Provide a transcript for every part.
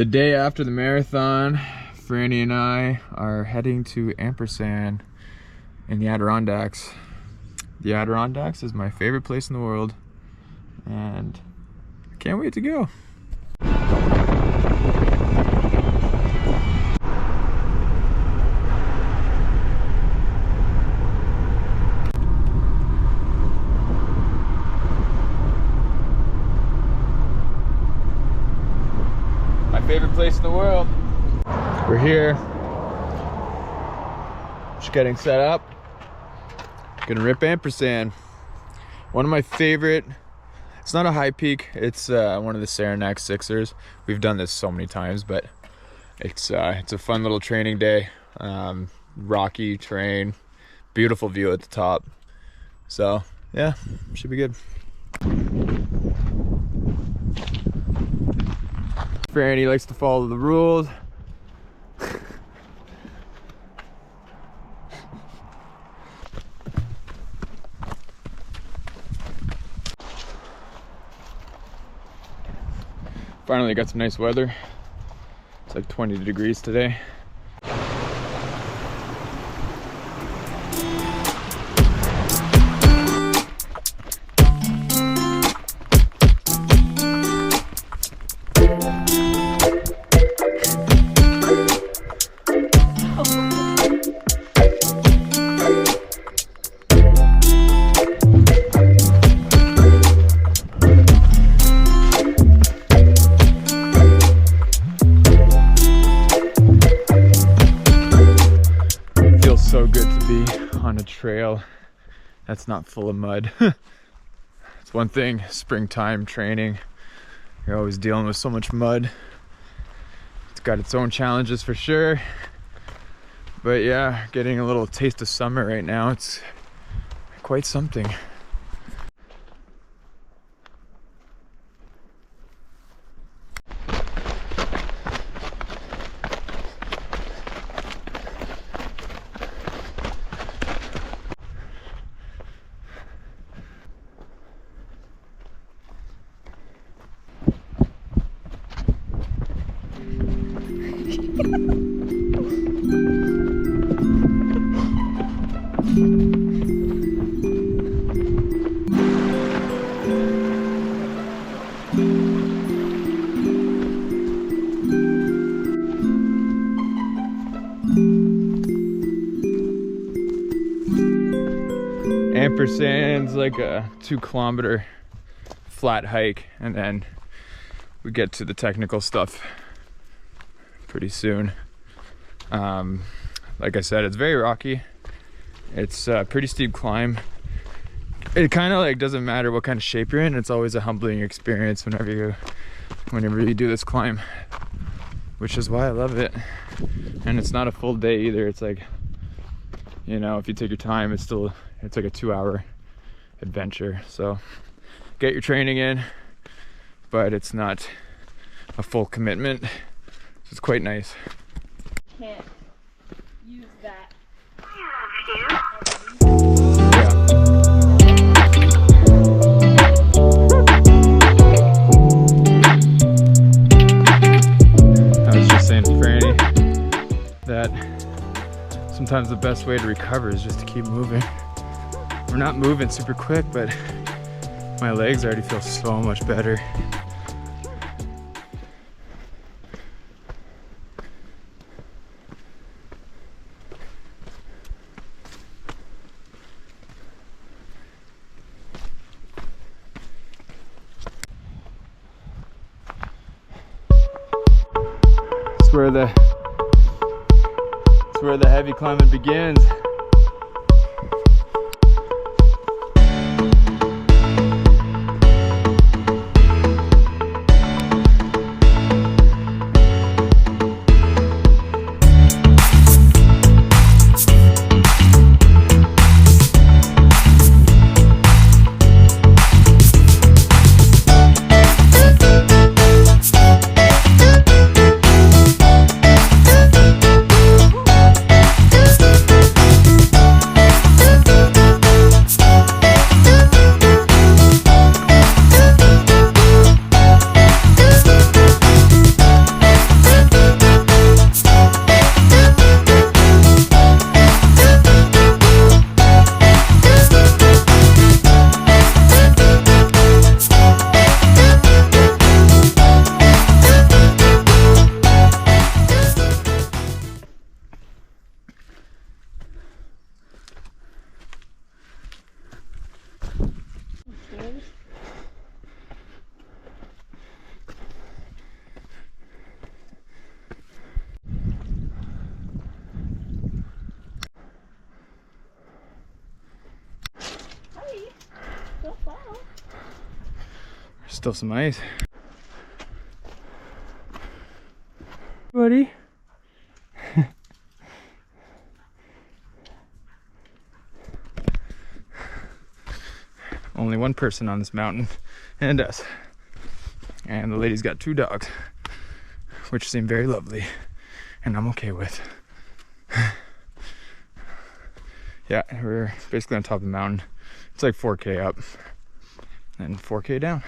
The day after the marathon, Franny and I are heading to Ampersand in the Adirondacks. The Adirondacks is my favorite place in the world, and I can't wait to go. Favorite place in the world. We're here, just getting set up, gonna rip Ampersand. One of my favorite, it's not a high peak, it's one of the Saranac Sixers. We've done this so many times, but it's a fun little training day. Rocky terrain, beautiful view at the top, so yeah, should be good. Franny likes to follow the rules. Finally got some nice weather. It's like 20 degrees today. So good to be on a trail that's not full of mud. It's one thing, springtime training, you're always dealing with so much mud. It's got its own challenges for sure, but yeah, getting a little taste of summer right now, it's quite something. Ampersand's like a 2-kilometer flat hike, and then we get to the technical stuff pretty soon. Like I said, it's very rocky. It's a pretty steep climb. It kind of like doesn't matter what kind of shape you're in. It's always a humbling experience whenever you do this climb, which is why I love it. And it's not a full day either. It's like, you know, if you take your time, it's like a 2-hour adventure. So get your training in, but it's not a full commitment. So it's quite nice. Can't use that. I was just saying to Franny that sometimes the best way to recover is just to keep moving. We're not moving super quick, but my legs already feel so much better. It's where the heavy climbing begins. Still some ice. Buddy. Only one person on this mountain, and us. And the lady's got 2 dogs, which seem very lovely, and I'm okay with. Yeah, we're basically on top of the mountain. It's like 4K up and 4K down.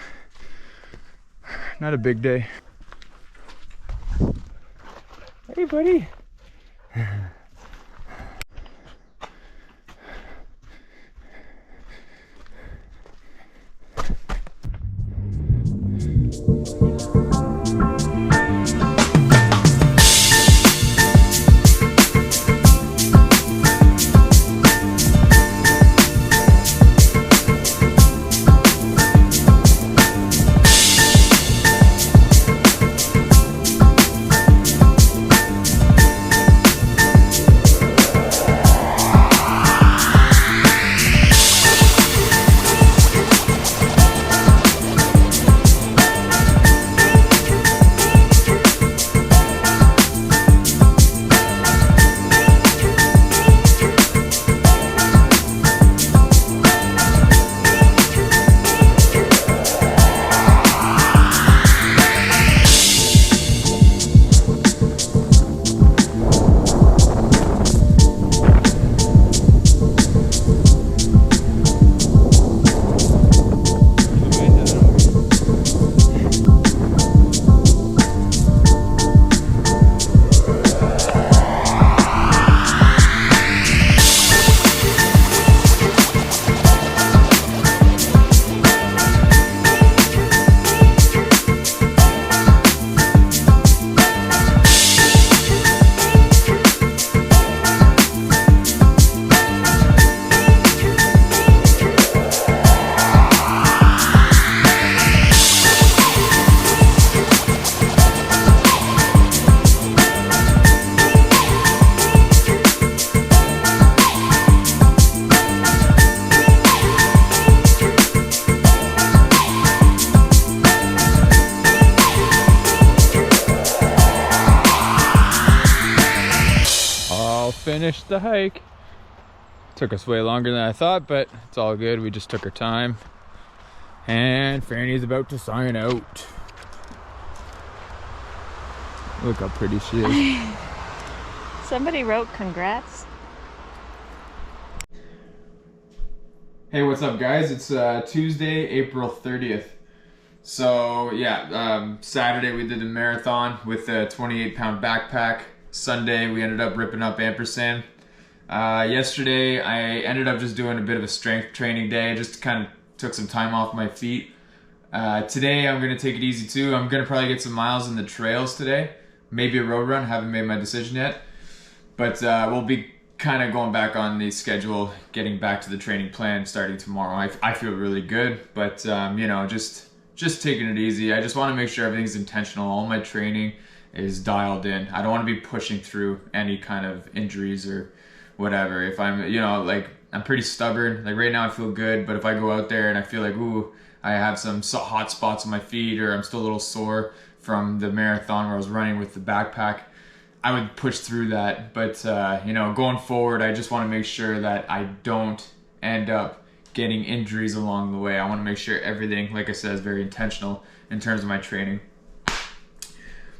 Not a big day. Hey, buddy. Finished the hike. Took us way longer than I thought, but it's all good. We just took our time. And Fanny's about to sign out. Look how pretty she is. Somebody wrote congrats. Hey, what's up, guys? It's Tuesday, April 30th. So yeah, Saturday we did a marathon with a 28-pound backpack. Sunday we ended up ripping up Ampersand. Yesterday I ended up just doing a bit of a strength training day, just kind of took some time off my feet. Today I'm gonna take it easy too. I'm gonna probably get some miles in the trails today, maybe a road run. Haven't made my decision yet, but we'll be kind of going back on the schedule, getting back to the training plan starting tomorrow. I feel really good, but you know, just taking it easy. I just want to make sure everything's intentional. All my training is dialed in. I don't want to be pushing through any kind of injuries or whatever. If I'm, you know, like, I'm pretty stubborn. Like right now I feel good, but if I go out there and I feel like, ooh, I have some hot spots on my feet, or I'm still a little sore from the marathon where I was running with the backpack, I would push through that. But you know, going forward, I just want to make sure that I don't end up getting injuries along the way. I want to make sure everything, like I said, is very intentional in terms of my training.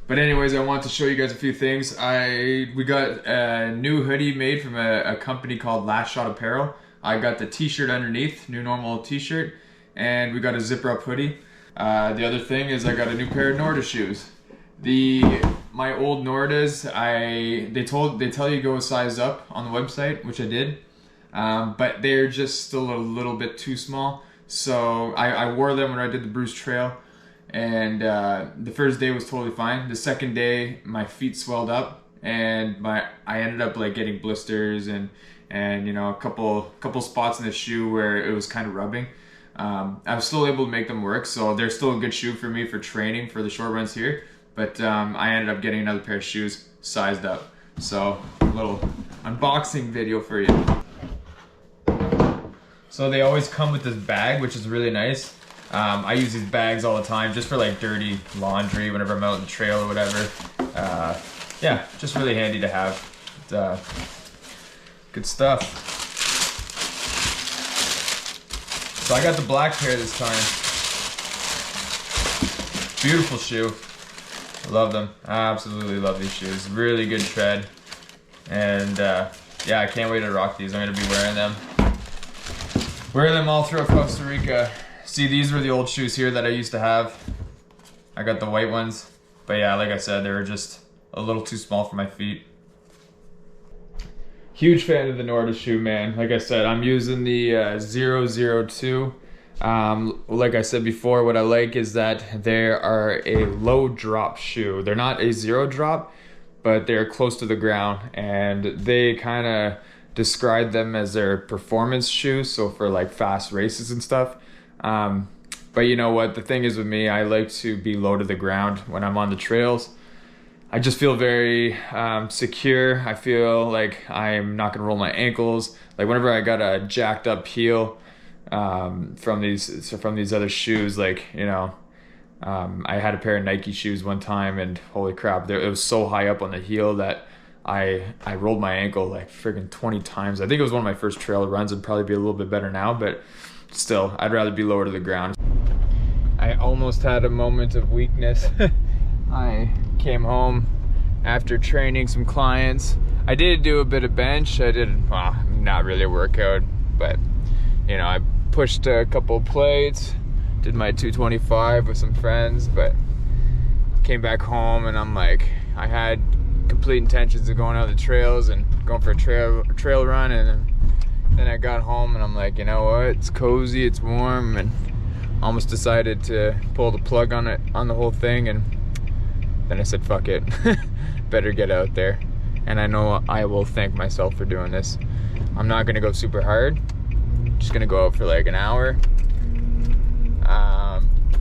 But anyways, I want to show you guys a few things. We got a new hoodie made from a company called Last Shot Apparel. I got the t-shirt underneath, new normal t-shirt, and we got a zipper up hoodie. The other thing is I got a new pair of Norda shoes. My old Nordas, they tell you to go a size up on the website, which I did, but they're just still a little bit too small. So I wore them when I did the Bruce Trail. And the first day was totally fine. The second day, my feet swelled up, and I ended up like getting blisters and you know, a couple spots in the shoe where it was kind of rubbing. I was still able to make them work, so they're still a good shoe for me for training for the short runs here. But I ended up getting another pair of shoes sized up. So a little unboxing video for you. So they always come with this bag, which is really nice. I use these bags all the time just for like dirty laundry whenever I'm out on the trail or whatever. Yeah, just really handy to have. Good stuff. So I got the black pair this time. Beautiful shoe. I love them. I absolutely love these shoes. Really good tread. And yeah, I can't wait to rock these. I'm gonna be wearing them. Wearing them all throughout Costa Rica. See, these were the old shoes here that I used to have. I got the white ones. But yeah, like I said, they were just a little too small for my feet. Huge fan of the Norda shoe, man. Like I said, I'm using the 002. Like I said before, what I like is that they are a low drop shoe. They're not a zero drop, but they're close to the ground, and they kind of describe them as their performance shoes, so for like fast races and stuff. But you know what, the thing is with me, I like to be low to the ground when I'm on the trails. I just feel very secure. I feel like I'm not gonna roll my ankles. Like whenever I got a jacked up heel from these other shoes, like, you know, I had a pair of Nike shoes one time, and holy crap, it was so high up on the heel that I rolled my ankle like friggin' 20 times. I think it was one of my first trail runs. It'd probably be a little bit better now, but still, I'd rather be lower to the ground. I almost had a moment of weakness. I came home after training some clients. I did do a bit of bench. I did, well, not really a workout, but you know, I pushed a couple of plates, did my 225 with some friends, but came back home and I'm like, I had complete intentions of going out the trails and going for a trail run, and then I got home and I'm like, you know what, it's cozy, it's warm, and almost decided to pull the plug on the whole thing, and then I said, fuck it. Better get out there. And I know I will thank myself for doing this. I'm not gonna go super hard. Just gonna go out for like an hour.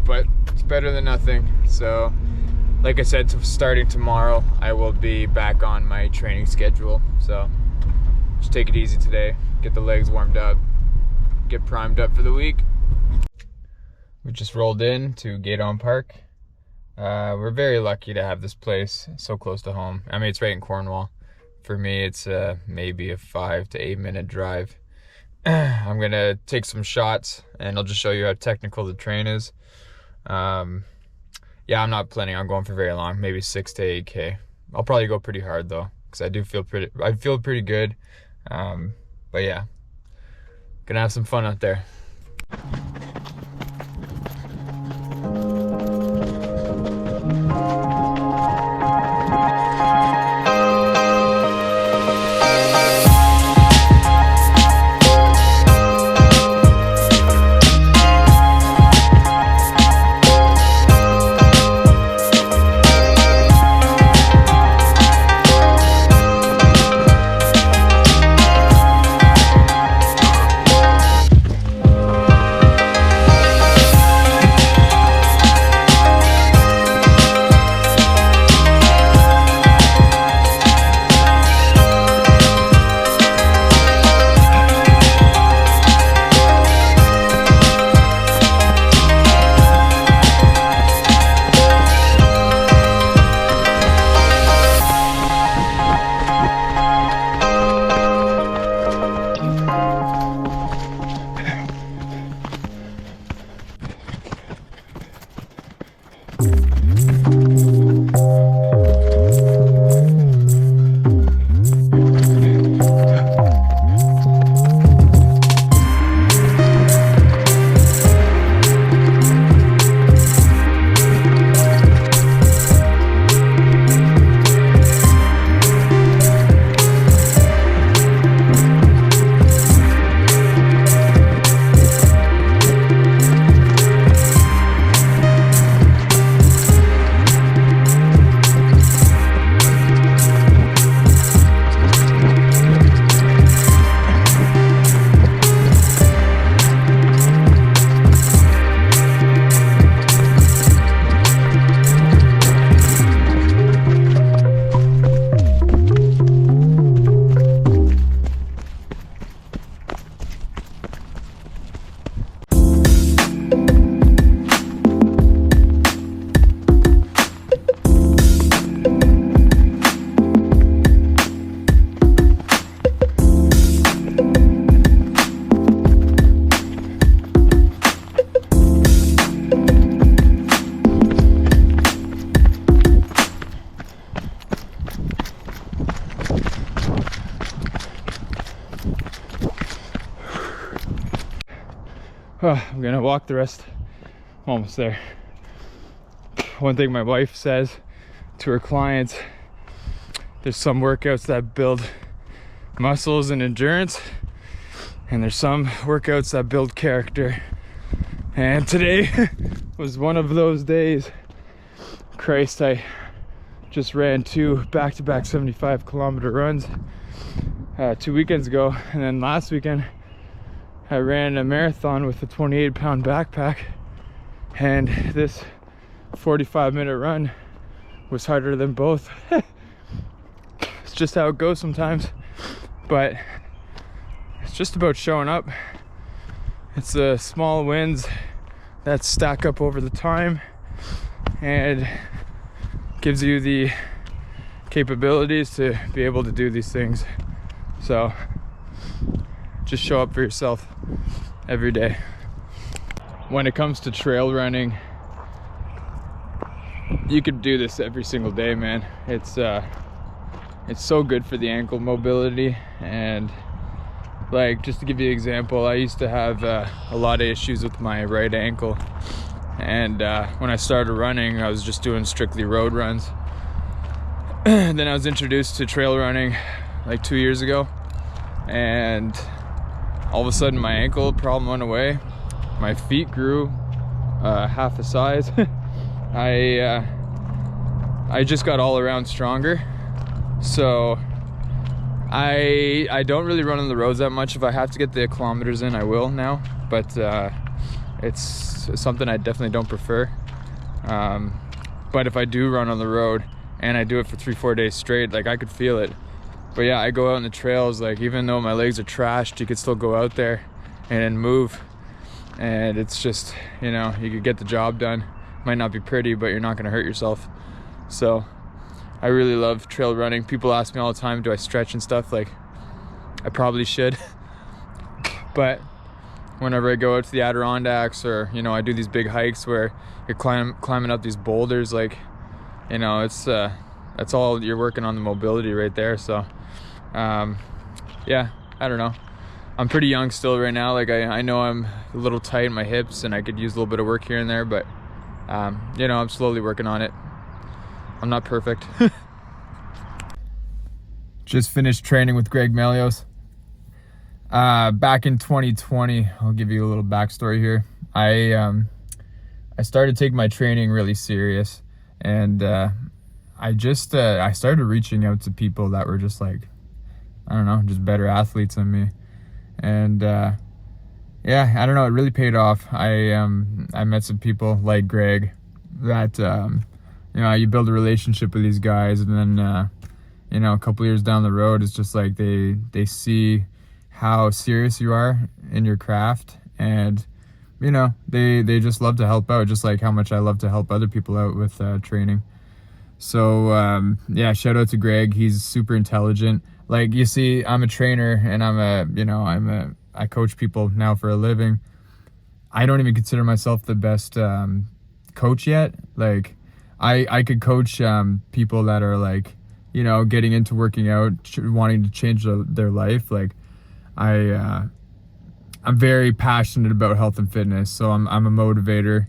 But it's better than nothing. So, like I said, starting tomorrow, I will be back on my training schedule. So, just take it easy today. Get the legs warmed up. Get primed up for the week. We just rolled in to Gaydon Park. We're very lucky to have this place so close to home. I mean, it's right in Cornwall. For me, it's maybe a 5 to 8 minute drive. I'm gonna take some shots and I'll just show you how technical the train is. Yeah, I'm not planning on going for very long, maybe 6 to 8K. I'll probably go pretty hard though, because I feel pretty good. But yeah, gonna have some fun out there. I'm gonna walk the rest. I'm almost there. One thing my wife says to her clients, there's some workouts that build muscles and endurance, and there's some workouts that build character. And today was one of those days. Christ, I just ran 2 back-to-back 75-kilometer runs 2 weekends ago, and then last weekend I ran a marathon with a 28-pound backpack, and this 45-minute run was harder than both. It's just how it goes sometimes, but it's just about showing up. It's the small wins that stack up over the time and gives you the capabilities to be able to do these things. So just show up for yourself every day. When it comes to trail running, you could do this every single day, man. It's so good for the ankle mobility. And like, just to give you an example, I used to have a lot of issues with my right ankle, and when I started running, I was just doing strictly road runs. Then I was introduced to trail running like 2 years ago, and all of a sudden my ankle problem went away. My feet grew half the size. I just got all around stronger. So I don't really run on the roads that much. If I have to get the kilometers in, I will now, but it's something I definitely don't prefer. But if I do run on the road and I do it for 3-4 days straight, like, I could feel it. But yeah, I go out on the trails, like, even though my legs are trashed, you could still go out there and move, and it's just, you know, you could get the job done. Might not be pretty, but you're not going to hurt yourself. So I really love trail running. People ask me all the time, do I stretch and stuff? Like, I probably should. But whenever I go out to the Adirondacks, or, you know, I do these big hikes where you're climbing up these boulders, like, you know, it's that's all you're working on, the mobility right there. So yeah, I don't know. I'm pretty young still right now. Like, I know I'm a little tight in my hips and I could use a little bit of work here and there, but you know, I'm slowly working on it. I'm not perfect. Just finished training with Greg Melios. Back in 2020, I'll give you a little backstory here. I started taking my training really serious, and I started reaching out to people that were just like, I don't know, just better athletes than me. And yeah, I don't know, it really paid off. I met some people like Greg that you know, you build a relationship with these guys, and then you know, a couple years down the road, it's just like they see how serious you are in your craft, and you know, they just love to help out, just like how much I love to help other people out with training. So yeah, shout out to Greg. He's super intelligent. Like, you see, I'm a trainer, and I coach people now for a living. I don't even consider myself the best coach yet. Like, I could coach people that are, like, you know, getting into working out, wanting to change their life. Like, I'm very passionate about health and fitness, so I'm a motivator.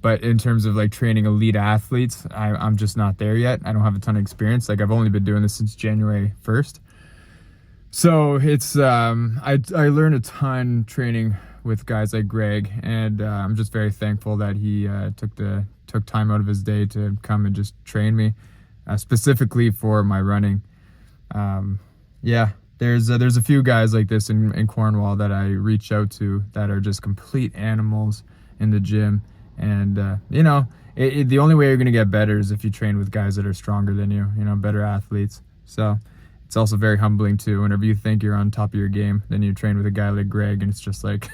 But in terms of, like, training elite athletes, I'm just not there yet. I don't have a ton of experience. Like, I've only been doing this since January 1st. So it's, I learned a ton training with guys like Greg, and I'm just very thankful that he took time out of his day to come and just train me, specifically for my running. Yeah, there's a few guys like this in Cornwall that I reach out to that are just complete animals in the gym. And you know, the only way you're gonna get better is if you train with guys that are stronger than you, you know, better athletes. So it's also very humbling too, whenever you think you're on top of your game, then you train with a guy like Greg, and it's just like,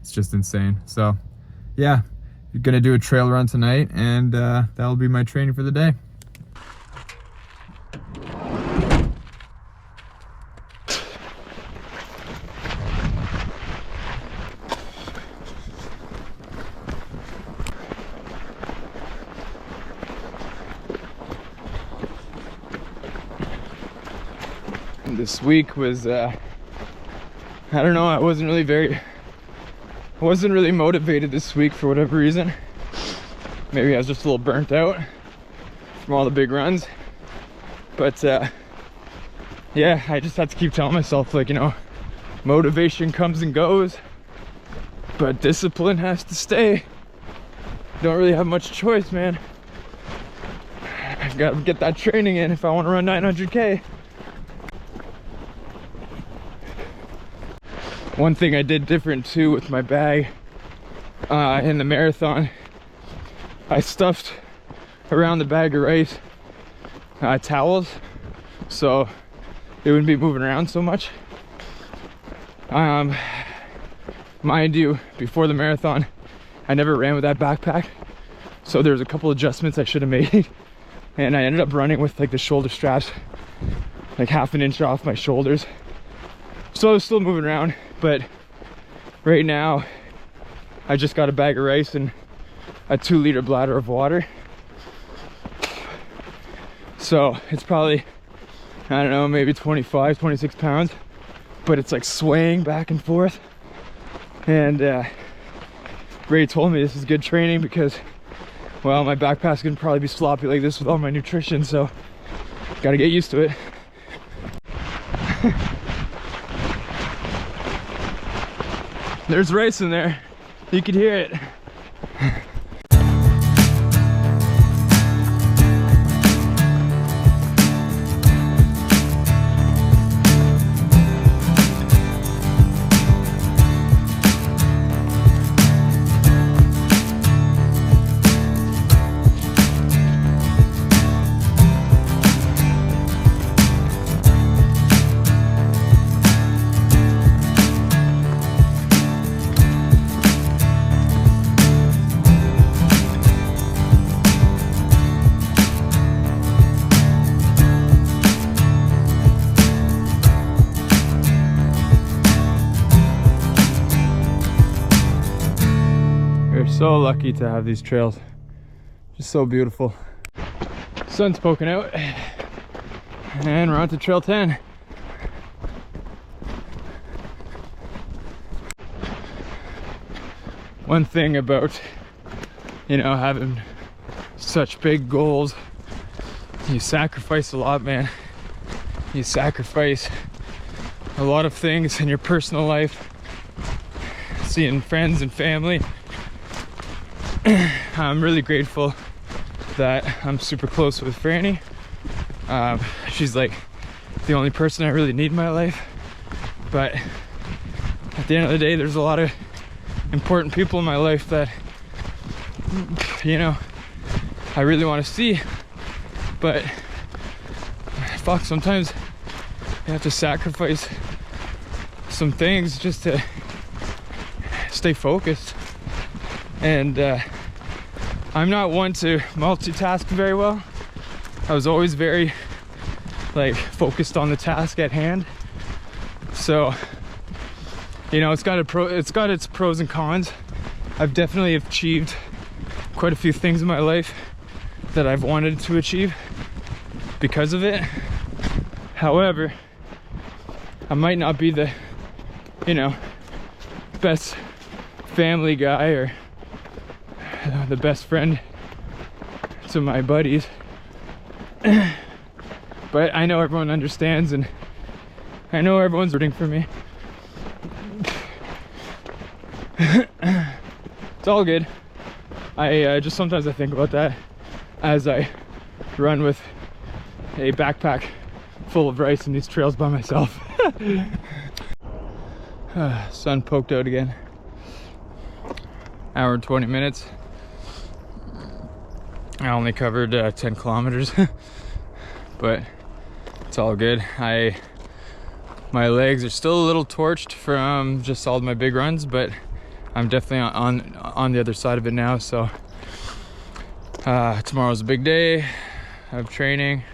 it's just insane. So yeah, you're gonna do a trail run tonight, and that'll be my training for the day. This week was, I don't know, I wasn't really very wasn't really motivated this week for whatever reason. Maybe I was just a little burnt out from all the big runs. But yeah, I just have to keep telling myself, like, you know, motivation comes and goes, but discipline has to stay. Don't really have much choice, man. I gotta get that training in if I want to run 900K. One thing I did different too with my bag in the marathon, I stuffed around the bag of rice towels, so it wouldn't be moving around so much. Mind you, before the marathon, I never ran with that backpack, so there's a couple adjustments I should have made, and I ended up running with like the shoulder straps like half an inch off my shoulders, so I was still moving around. But right now I just got a bag of rice and a 2-liter bladder of water, so it's probably, I don't know, maybe 25, 26 pounds, but it's like swaying back and forth. And Ray told me this is good training because, well, my backpack's gonna probably be sloppy like this with all my nutrition, so gotta get used to it. There's rice in there, you could hear it. So lucky to have these trails, just so beautiful. Sun's poking out and we're on to trail 10. One thing about, you know, having such big goals, you sacrifice a lot, man. You sacrifice a lot of things in your personal life, seeing friends and family. I'm really grateful that I'm super close with Franny. She's like the only person I really need in my life, but at the end of the day, there's a lot of important people in my life that, you know, I really want to see, but fuck, sometimes you have to sacrifice some things just to stay focused. And I'm not one to multitask very well. I was always very like focused on the task at hand. So, you know, it's got its pros and cons. I've definitely achieved quite a few things in my life that I've wanted to achieve because of it. However, I might not be the, you know, best family guy or the best friend to my buddies, but I know everyone understands and I know everyone's rooting for me. It's all good. I just sometimes I think about that as I run with a backpack full of rice in these trails by myself. Sun poked out again. Hour and 20 minutes. I only covered 10 kilometers, but it's all good. My legs are still a little torched from just all of my big runs, but I'm definitely on the other side of it now. So tomorrow's a big day of training.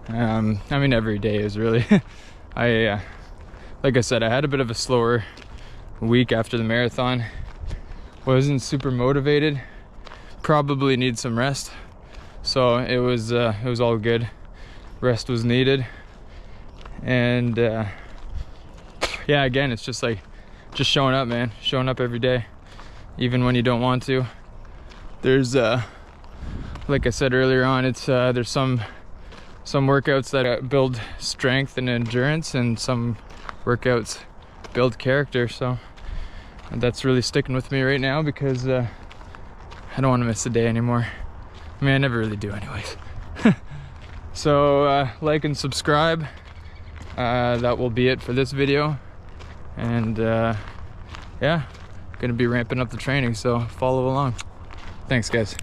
I mean, every day is really. Like I said, I had a bit of a slower week after the marathon. Wasn't super motivated. Probably need some rest, so it was all good. Rest was needed, and yeah, again, it's just like showing up, man. Showing up every day, even when you don't want to. There's like I said earlier on, it's there's some workouts that build strength and endurance, and some workouts build character. So that's really sticking with me right now, because I don't want to miss a day anymore. I mean, I never really do anyways. So like and subscribe. That will be it for this video, and yeah, gonna be ramping up the training, so follow along. Thanks guys.